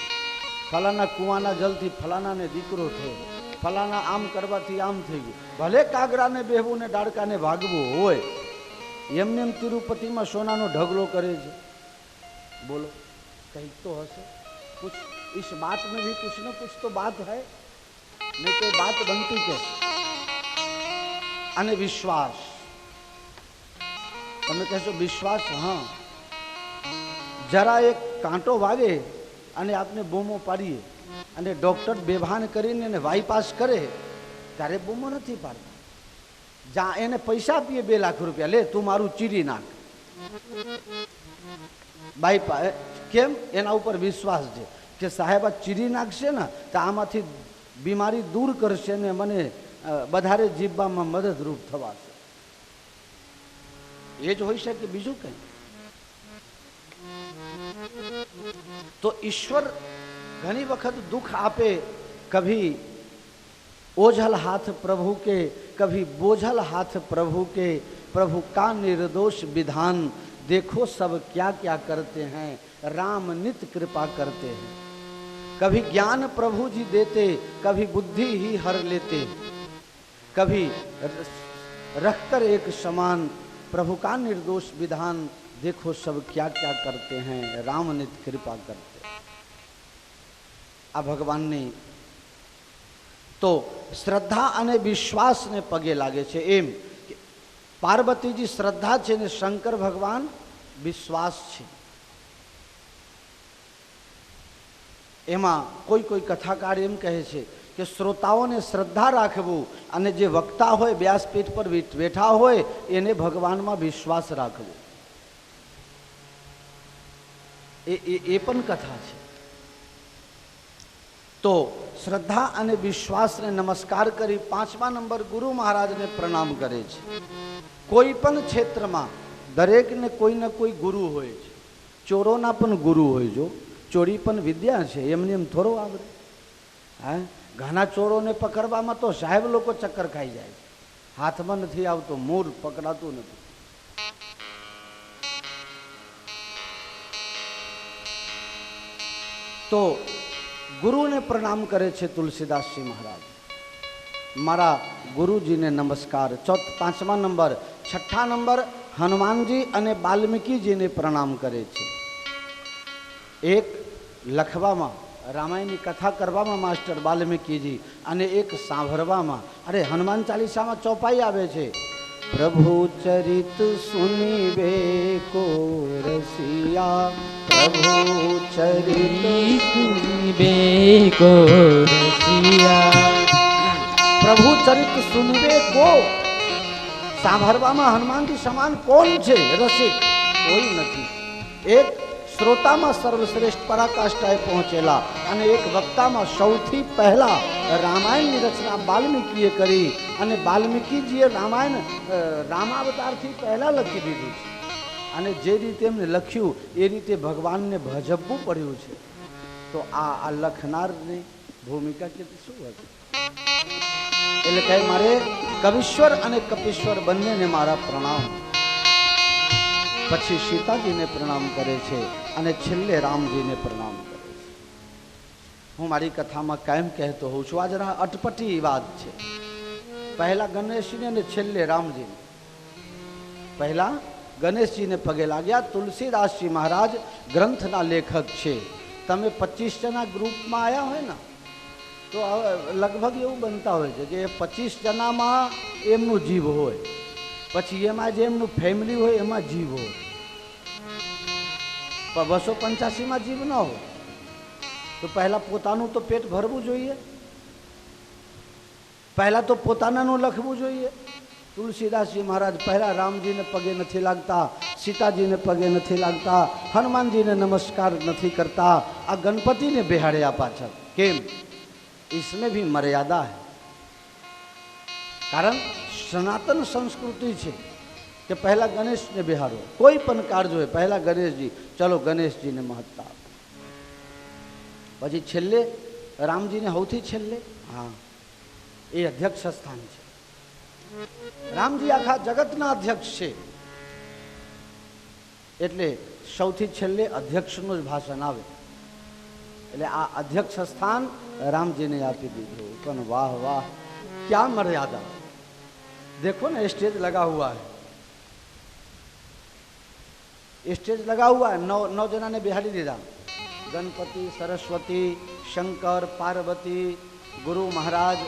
ફલાના કૂવાના જલથી ફલાનાને દીકરો થયો, ફલાના આમ કરવાથી આમ થઈ ગયું. ભલે કાગરાને બેહવું ને ડાળકાને ભાગવું હોય, એમને એમ તિરુપતિમાં સોનાનો ઢગલો કરે છે. બોલો કંઈક તો હશે. कुछ इस बात में भी कुछ न कुछ तो बात है, नहीं तो बात बनती कैसे. અને વિશ્વાસ, તમે કહેશો વિશ્વાસ, હા, જરા એક કાંટો વાગે અને આપને બૂમો પાડીએ અને ડૉક્ટર બેભાન કરીને એને બાયપાસ કરે ત્યારે બૂમો નથી પાડતા. જ્યાં એને પૈસા આપીએ 2 લાખ રૂપિયા, લે તું મારું ચીરી નાખ, બાયપાસ. કેમ? એના ઉપર વિશ્વાસ છે કે સાહેબ આ ચીરી નાખશે ને તો આમાંથી બીમારી દૂર કરશે ને મને વધારે જીવવામાં મદદરૂપ થવાશે. એ જ હોઈ શકે, બીજું કંઈ. તો ઈશ્વર ઘણી વખત દુઃખ આપે, કભી ओझल हाथ प्रभु के, कभी बोझल हाथ प्रभु के, प्रभु का निर्दोष विधान देखो सब क्या क्या करते हैं, राम नित कृपा करते हैं. कभी ज्ञान प्रभु जी देते, कभी बुद्धि ही हर लेते, कभी रखकर एक समान, प्रभु का निर्दोष विधान देखो सब क्या क्या करते हैं, राम नित कृपा करते. आ भगवान ने तो શ્રદ્ધા અને વિશ્વાસને પગે લાગે છે. એમ પાર્વતીજી શ્રદ્ધા છે ને શંકર ભગવાન વિશ્વાસ છે. એમાં કોઈ કોઈ કથાકાર એમ કહે છે કે શ્રોતાઓને શ્રદ્ધા રાખવું અને જે વક્તા હોય, વ્યાસપીઠ પર બેઠા હોય, એને ભગવાનમાં વિશ્વાસ રાખવો, એ પણ કથા છે. તો શ્રદ્ધા અને વિશ્વાસને નમસ્કાર કરી 5મા નંબર ગુરુ મહારાજને પ્રણામ કરે છે. કોઈ પણ ક્ષેત્રમાં દરેકને કોઈ ને કોઈ ગુરુ હોય છે. ચોરોના પણ ગુરુ હોય. જો ચોરી પણ વિદ્યા છે, એમને એમ થોડો આવડે. હા, ઘણા ચોરોને પકડવામાં તો સાહેબ લોકો ચક્કર ખાઈ જાય છે. હાથમાં નથી આવતો, મૂળ પકડાતું નથી. તો ગુરુને પ્રણામ કરે છે તુલસીદાસજી મહારાજ. મારા ગુરુજીને નમસ્કાર. 5મા નંબર. 6ઠ્ઠા નંબર હનુમાનજી અને વાલ્મીકીજીને પ્રણામ કરે છે. એક લખવામાં, રામાયણની કથા કરવામાં માસ્ટર વાલ્મીકીજી, અને એક સાંભળવામાં. અરે હનુમાન ચાલીસામાં ચોપાઈ આવે છે, પ્રભુ ચરિત સુનીબે કો રસિયા, प्रभु चरित सुनबे को रसिया. प्रभु चरित सुनबे को, સાંભળવામાં હનુમાનજી સમાન કોણ છે? રસિક કોઈ નથી. એક શ્રોતામાં સર્વશ્રેષ્ઠ પરાકાષ્ઠાએ પહોંચેલા અને એક વક્તામાં સૌથી પહેલા રામાયણની રચના વાલ્મીકીએ કરી, અને વાલ્મીકીજીએ રામાયણ રામાવતારથી પહેલા લખી દીધું છે. અને જે રીતે એમને લખ્યું એ રીતે ભગવાનને ભજવવું પડ્યું છે. તો આ લખનારની ભૂમિકા કેટલી શું હતી? એટલે કહે મારે કવિશ્વર અને કપીશ્વર બંનેને મારા પ્રણામ. પછી સીતાજીને પ્રણામ કરે છે અને છેલ્લે રામજીને પ્રણામ કરે છે. હું મારી કથામાં કાયમ કહેતો હોઉં છું, આ જરા અટપટી વાત છે. પહેલા ગણેશજીને અને છેલ્લે રામજીને. પહેલા ગણેશજીને પગે લાગ્યા. તુલસીદાસજી મહારાજ ગ્રંથના લેખક છે. તમે 25 જણા ગ્રુપમાં આવ્યા હોય ને, તો હવે લગભગ એવું બનતા હોય છે કે 25 જણામાં એમનું જીવ હોય, પછી એમાં જે એમનું ફેમિલી હોય એમાં જીવ હોય, પણ 285માં જીવ ન હોય. તો પહેલાં પોતાનું તો પેટ ભરવું જોઈએ, પહેલાં તો પોતાનાનું લખવું જોઈએ. તુલસીદાસજી મહારાજ પહેલાં રામજીને પગે નથી લાગતા, સીતાજીને પગે નથી લાગતા, હનુમાનજીને નમસ્કાર નથી કરતા, આ ગણપતિને બેહાડ્યા પાછળ. કેમ? इसमें भी मर्यादा है. कारण सनातन संस्कृति છે કે પહેલા ગણેશને બેહાડો, કોઈ પણ કાર્ય હોય પહેલા ગણેશજી, ચલો ગણેશજીને મહત્તા, પછી છેલ્લે રામજીને સૌથી છેલ્લે. હા, એ અધ્યક્ષ સ્થાન છે. રામજી આખા જગતના અધ્યક્ષ છે, એટલે સૌથી છેલ્લે અધ્યક્ષનું જ ભાષણ આવે. એટલે આ અધ્યક્ષ સ્થાન रामजी ने आपी दीधो. पण वाह वाह, क्या मर्यादा. देखो ना स्टेज लगा हुआ है, स्टेज लगा हुआ है, 9 जना ने बिहारी दीदा. गणपति, सरस्वती, शंकर, पार्वती, गुरु महाराज,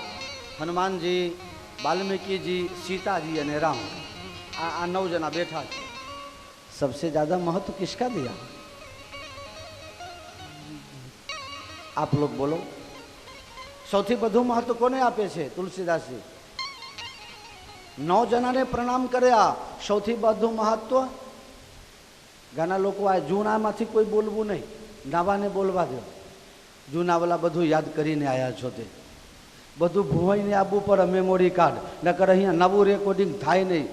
हनुमान जी, वाल्मीकि जी, सीता जी और राम. आ 9 जना बैठा है. सबसे ज्यादा महत्व किसका दिया? आप लोग बोलो. સૌથી વધુ મહત્વ કોને આપે છે? તુલસીદાસજી. 9 જણાને પ્રણામ કર્યા, સૌથી વધુ મહત્વ. ઘણા લોકો આ જૂનામાંથી કોઈ બોલવું નહીં, નવાને બોલવા દો. જૂનાવાલા બધું યાદ કરીને આવ્યા છો, તે બધું ભૂવાઈને આપવું પડે મેમોરી કાર્ડ, નકર અહીંયા નવું રેકોર્ડિંગ થાય નહીં.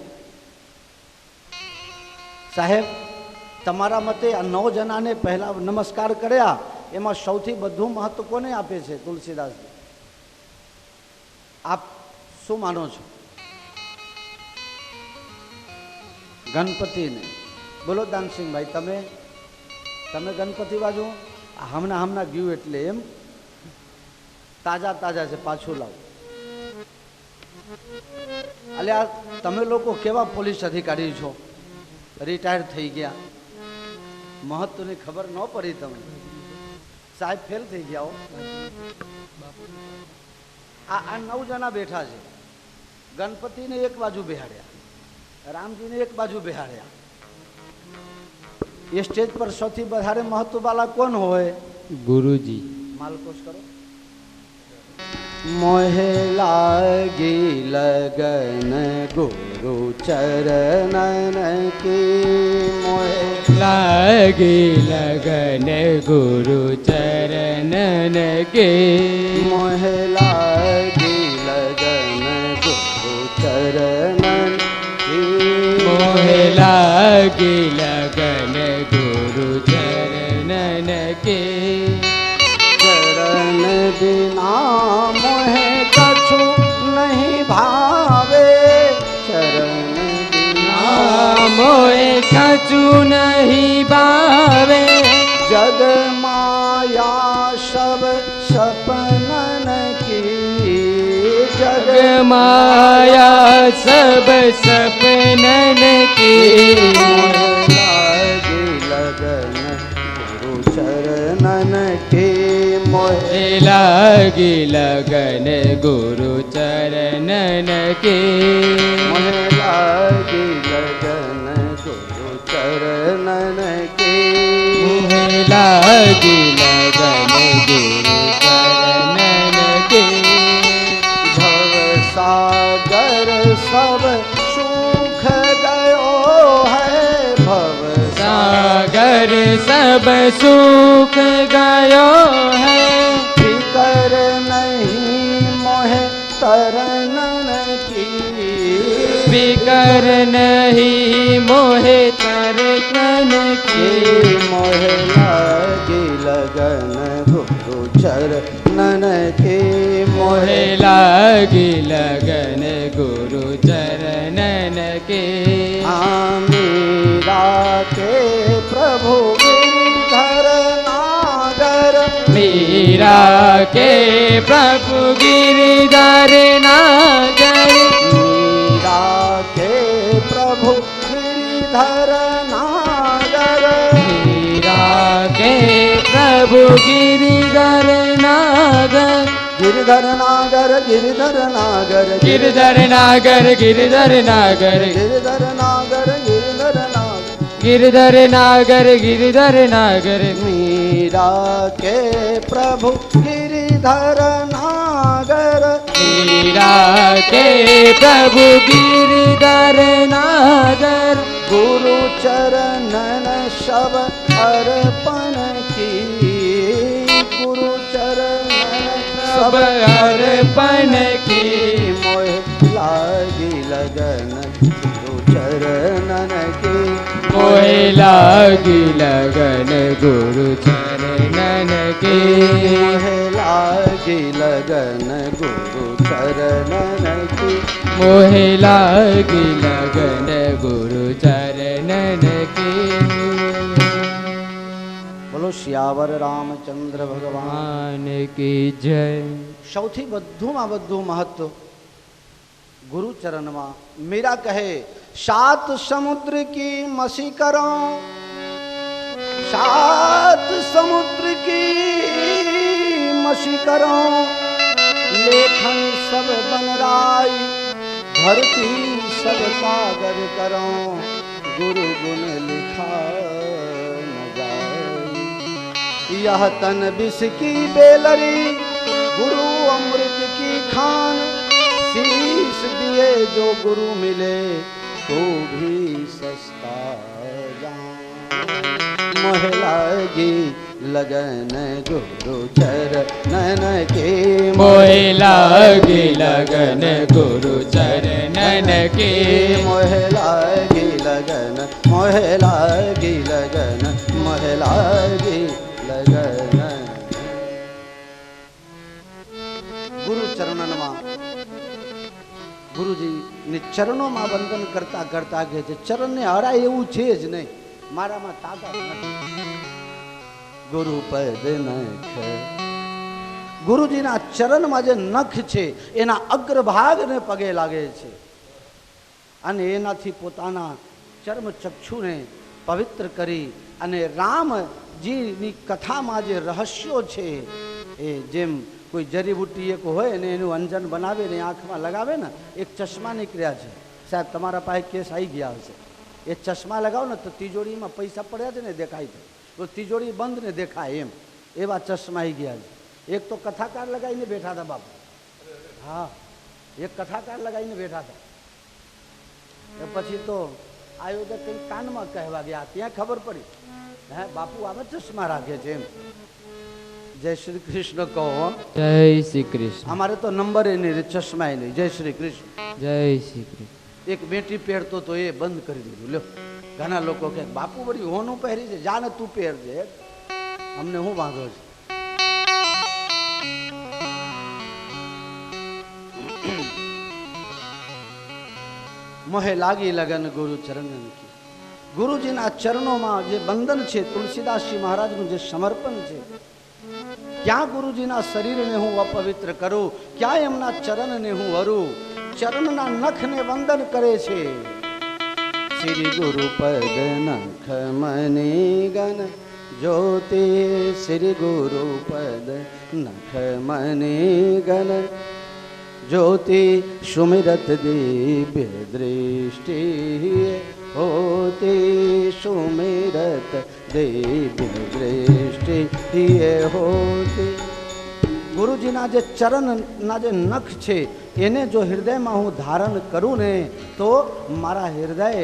સાહેબ, તમારા મતે આ 9 જણાને પહેલા નમસ્કાર કર્યા, એમાં સૌથી વધુ મહત્વ કોને આપે છે? તુલસીદાસજી. આપ શું માનો છો? ગણપતિને. બોલો દાનસિંહભાઈ, તમે ગણપતિ બાજુ હમણાં ગયું એટલે એમ તાજા છે, પાછું લાવો. અલ્યા તમે લોકો કેવા પોલીસ અધિકારી છો, રિટાયર થઈ ગયા, મહત્વની ખબર ન પડી તમને. સાહેબ ફેલ થઈ ગયા હો. આ 9 જણા બેઠા છે. ગણપતિને એક બાજુ બેહાડ્યા, રામજીને એક બાજુ બેહાડ્યા. એ સ્ટેજ પર સૌથી વધારે મહત્વ વાળા કોણ હોય? ગુરુજી. માલકોશ કરો. મોહે લાગી લગન ગુરુ ચરણન કી. મોહે લાગી લગન ગુરુ ચરણન કે. મોહે લાગી લગન ગુરુ ચરણન કી. મોહે લાગી લગન ગુરુ ચરણન કે. ચરણ બિના મોહે કછું નહીં ભાવે. ચરણ બિના મોહે કછું નહીં ભાવે. જગ માયા સબ સપનન કી. જગ માયા સબ સપનન કી. લાગી લગન ગુરુ ચરણન કી. મોહે લાગી લગન ગુરુ ચરણન કે. મોહે લાગી લગન ગુરુ ચરણન કી. મોહે લાગી લગન ગુરુ ચરણન કે. ભવ સાગર સબ સુખ ગયો હૈ. ભવ સાગર સબ સુખ ગયો હૈ. ફિકર નહીં મોહે તરનન કી. ફિકર નહીં મોહે તરનન કી. મોહે લાગી લગન ગુરુ ચરણન કી. મોહે લાગી લગન ગુરુ ચરણન કે. मीरा के प्रभु गिरधर नागर. मीरा के प्रभु गिरधर नागर. मीरा के प्रभु गिरधर नागर. मीरा के प्रभु गिरधर नागर. गिरधर नागर गिरधर नागर गिरधर नागर गिरधर नागर गिरधर नागर गिरधर नागर गिरधर नागर गिरधर नागर मीरा के प्रभु गिरधर नागर मीरा के प्रभु गिरधर नागर गुरु चरणन सब अर्पण की गुरु चरणन सब अर्पण की मोह लागी लगन गुरु चरणन की मोहे लागी लगन गुरु चरणन की मोह लागी लगन गुरु चरणन की मोहे लागी लगन गुरु चरणन की बोलो सियावर रामचंद्र भगवान भगवान की जय સૌથી બધુંમાં બધું મહત્વ ગુરુ ચરણમાં મીરા કહે સાત સમુદ્ર की मसी करो सात समुद्र की मसी करो लेखन सब बनराई धरती सब कागर करो गुरु गुण लिखा न जाए यह तन विष की बेलरी गुरु अमृत की खान शीश दिए जो गुरु मिले तो भी सस्ता जान मोह लागी लगन गुरु चरणन के मोहे लागी लगन गुरु चरणन के मोह लागी लगन मोह लागी लगन मोह लागी लगन गुरु चरणनमा गुरुजी ने चरणों वंदन करता करता કહે છે ચરણ ને હરાય એવું છે જ નહીં મારામાં તાકાત નથી ગુરુ પદ નખ ગુરુજીના ચરણમાં જે નખ છે એના અગ્રભાગને પગે લાગે છે અને એનાથી પોતાના ચર્મ ચક્ષુને પવિત્ર કરી અને રામજીની કથામાં જે રહસ્યો છે એ જેમ कोई जड़ी बूटी एक होय ने एनु अंजन बनावे ने आँख में लगावे ने एक चश्मा निकल्या है साहब तमारा पास केस आई गया हशे ए चश्मा लगाओ ने तो तिजोरी में पैसा पड़े ने देखाय तो तिजोरी बंद ने देखाय एम एवा चश्मा आई गया है एक तो कथाकार लगाई ने बैठा था बापू हाँ एक कथाकार लगाई ने बैठा था पछी तो आयोजक कई कान में कहवा गया त्या खबर पड़ी है बापू आमे चश्मा राखे छे एम जय श्री कृष्ण कहो जय श्री कृष्ण हमारे तो नंबर ही नहीं चश्मा ही नहीं जय श्री कृष्ण जय श्री कृष्ण एक बेटी पहरतो तो ये बंद कर दीधું લ્યો ઘણા લોકો કહે બાપુ વળી હોનું પહેરી છે જાને તું પહેરજે અમને હું વાંધો છે મોહે લાગી લગન ગુરુ ચરણન की ગુરુજીના ચરણોમાં જે બંધન છે તુલસીદાસજી મહારાજનું જે સમર્પણ છે क्या गुरुजीना शरीर ने हूँ अपवित्र करूँ क्या एमना चरण ने हूँ वरू चरण ना नख ने वंदन करे छे श्री गुरु पद नख मणि गण ज्योति श्री गुरु पद नख मणि गण ज्योति सुमिरत दिव्य दृष्टि होती सुमिरत दिव्य दृष्टि होती गुरुजीना जे चरण ना जे नख छे एने जो हृदय में हूँ धारण करूँ ने तो मारा हृदय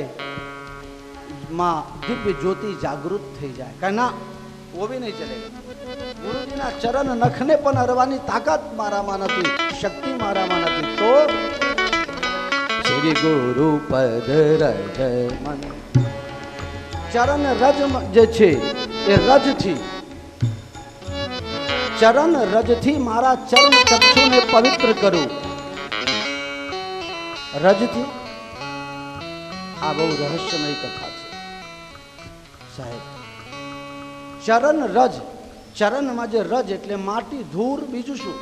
में दिव्य ज्योति जागृत थी जाए कहना वो भी नहीं चलेगा गुरुजीना चरण नखने पण हरवानी ताकत मारामां नथी शक्ति मारामां नथी तो श्री गुरु पद रज मन चरण रज जे छे ए रज थी चरण रज थी मारा चरण चक्षु ने पवित्र करूं रज थी आ बहु रहस्यमय कथा छे साहेब चरण रज चरण में जे रज एटले माटी धूर बीजू शू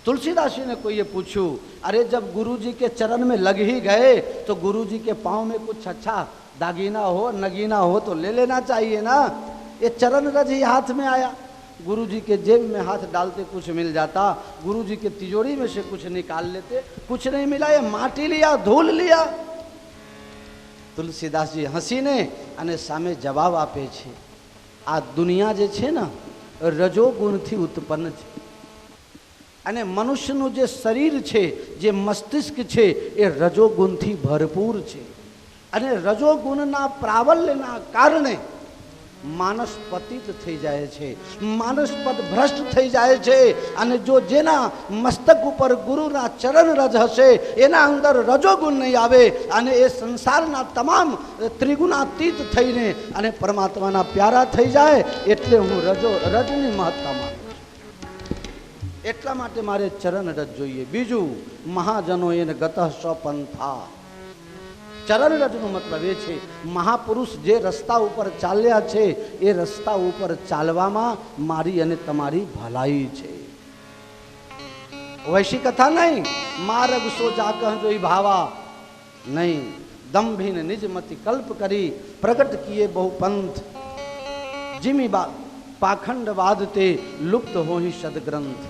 तुलसीदास जी ने कोई पूछू अरे जब गुरुजी के चरण में लग ही गए तो गुरुजी के पांव में कुछ अच्छा दागीना हो नगीना हो तो ले लेना चाहिए ना ये चरण रज ही हाथ में आया गुरुजी के जेब में हाथ डालते कुछ मिल जाता, गुरुजी के तिजोरी में से कुछ निकाल लेते, कुछ नहीं मिला, ये माटी लिया, धूल लिया। તુલસીદાસજી હસીને અને સામે જવાબ આપે છે, આ દુનિયા જે છે ને રજોગુણથી ઉત્પન્ન છે અને મનુષ્યનું જે શરીર છે, જે મસ્તિષ્ક છે એ રજોગુણથી ભરપૂર છે અને રજોગુણના પ્રાબલ્યના કારણે માનસ પતિત થઈ જાય છે, માનસ પદ ભ્રષ્ટ થઈ જાય છે અને જો જેના મસ્તક ઉપર ગુરુના ચરણ રજ હશે એના અંદર રજોગુણ નહીં આવે અને એ સંસારના તમામ ત્રિગુણાતીત થઈને અને પરમાત્માના પ્યારા થઈ જાય, એટલે હું રજની મહત્તા માનું છું। એટલા માટે મારે ચરણ રજ જોઈએ। બીજું, મહાજનો એને ગતઃ સ્વપંથા। ચરણ રજનો મતલબ એ છે મહાપુરુષ જે રસ્તા ઉપર ચાલ્યા છે એ રસ્તા ઉપર ચાલવામાં મારી અને તમારી ભલાઈ છે। વૈશી કથા નહીં, માર્ગ સો જાકહ જોઈ ભાવા નહીં, દંભીન નિજ મતિ કલ્પ કરી પ્રગટ કિए बहु पंथ, जिमी पाखंडवाद ते लुप्त होही सदग्रंथ।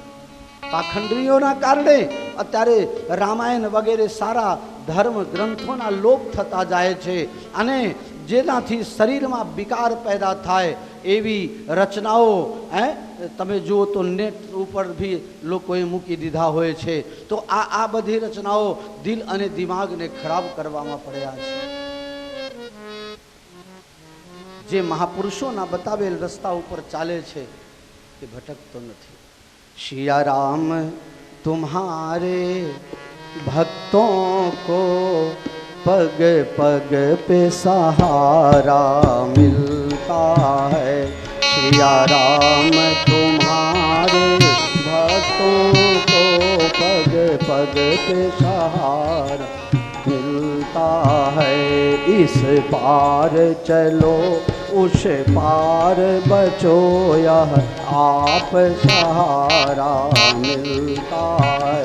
પાખંડીઓના કારણે અત્યારે રામાયણ વગેરે સારા ધર્મ ગ્રંથોના લોપ થતા જાય છે અને જેનાથી શરીરમાં વિકાર પેદા થાય એવી રચનાઓ તમે જુઓ તો નેટ ઉપર भी લોકોએ મૂકી દીધા હોય છે। તો આ બધી રચનાઓ દિલ અને દિમાગને ખરાબ કરવામાં પડ્યા છે। જે મહાપુરુષોના બતાવેલ રસ્તા ઉપર ચાલે છે એ ભટકતો નથી। सिया राम तुम्हारे भक्तों को पग पग पे सहारा मिलता है। सिया राम तुम्हारे भक्तों को पग पग पे सहारा मिलता है। इस पार चलो उस पार बचो यह आप सहारा मिलता है।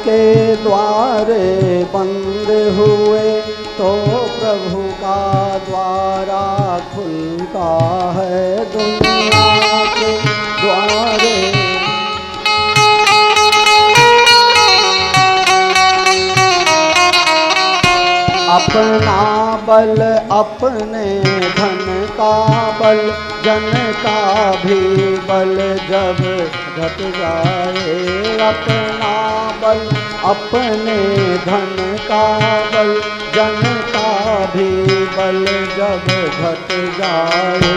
के द्वारे बंद हुए तो प्रभु का द्वारा खुलता है। दुनिया के द्वारे अपना बल अपने धन का बल, जन का भी बल जब घट जाए। अपना बल अपने धन का बल, जन का भी बल जब घट जाए।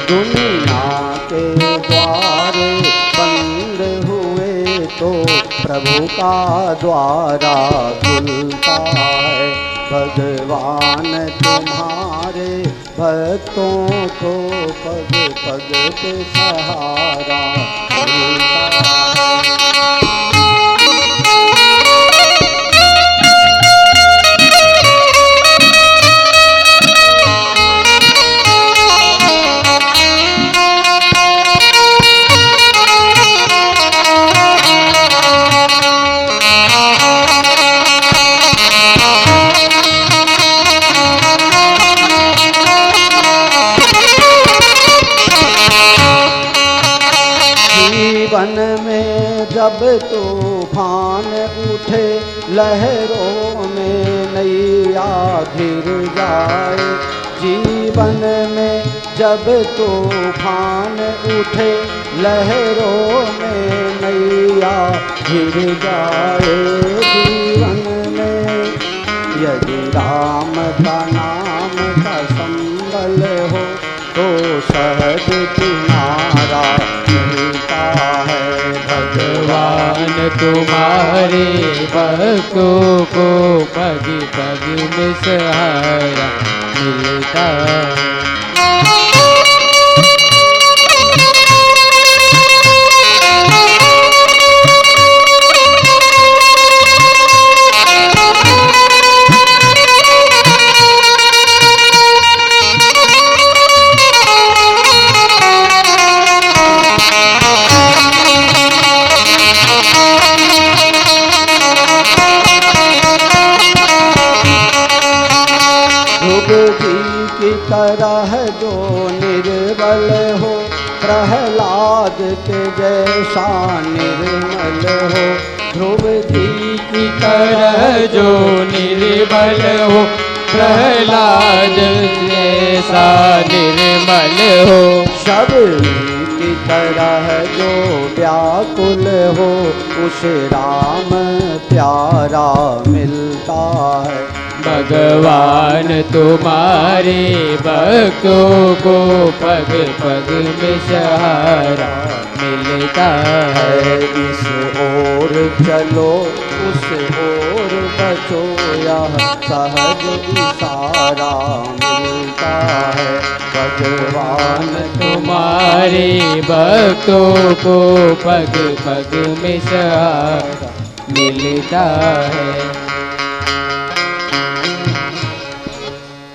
दुनिया के द्वारे बंद हुए तो प्रभु का द्वारा खुलता है। भगवान तुम्हारे भक्तों को पग पग पे सहारा मिलता है। जीवन में जब तूफान उठे लहरों में नैया घिर जाए। जीवन में जब तूफान उठे लहरों में नैया घिर जाए। जीवन में यदि राम का नाम का संबल हो तो सहज किनारा मिलता है। भगवान तुम्हारे भक्तों को पग पग में सहारा मिलता है। की तरह जो निर्बल हो, प्रहलाद के जैसा निर्मल हो। ध्रुव जी की तरह जो निर्बल हो, प्रहलाद जैसा निर्मल हो। शबरी की तरह जो व्याकुल हो, उसे राम प्यारा मिलता है। भगवान तुम्हारे भक्तों को पग पग में सहारा मिलता है। इस ओर चलो उस ओर बचो, यह सहज इशारा मिलता है। भगवान तुम्हारे भक्तों को पग पग में सहारा मिलता है।